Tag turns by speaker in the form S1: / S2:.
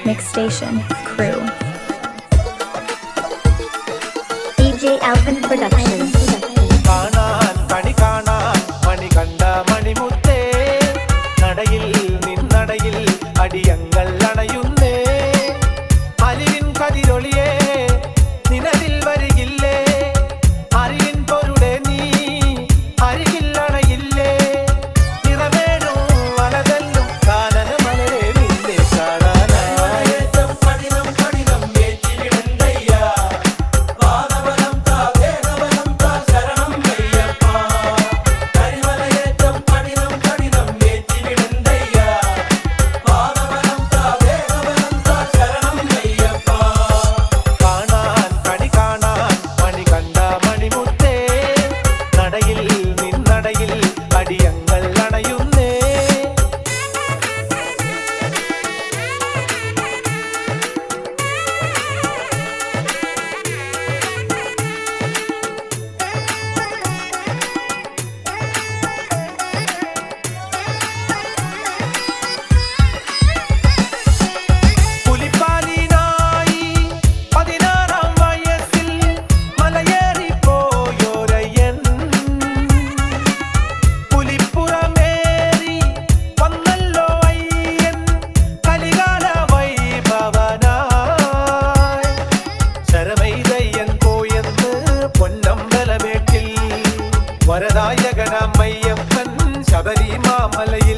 S1: Mix Station Crew.
S2: DJ Alvin Productions.
S3: കാണാൻ കണി കാണാൻ മണി കണ്ട മണിമുത്തേ നടയിൽ നിന്നടയിൽ അടിയങ്ങൾ അണയുന്നേ അലിവിൻ കതിരൊളിയേ നിലവിൽ വരികില്ലേ അറിവിൻ പൊരുളെ നീ അരികിൽ അണയില്ലേ നിറവേണു വലതല്ലും കാനന മലരെ നിന്നെ കാണാനായത്തം കഠിനം കഠിനം ഏറ്റിവിടണ്ടയ്യ പാദബലം താ ദേഹബലം താ ശരണം അയ്യപ്പ കരിമലയേറ്റം കഠിനം കഠിനം ഏറ്റിവിടണ്ടയ്യ പാദബലം താ ദേഹബലം താ ശരണം അയ്യപ്പ കാണാൻ കണി കാണാൻ മണി കണ്ട മണിമുത്തേ നടയിൽ നിന്നടയിൽ അടിയങ്ങൾ അണയുന്നേ പുലിപ്പാലിനായി 16-ാം വയസ്സിൽ മലയേറിപ്പോയോരയ്യൻ പുലിപ്പുറമേറി വന്നല്ലോ അയ്യൻ കലികാല വൈഭവനായി ശരമൈതയ്യൻ പോയെന്ന് പൊന്നമ്പലമേട്ടിൽ വരദായകനാമയ്യപ്പൻ ശബരിമാമലയിൽ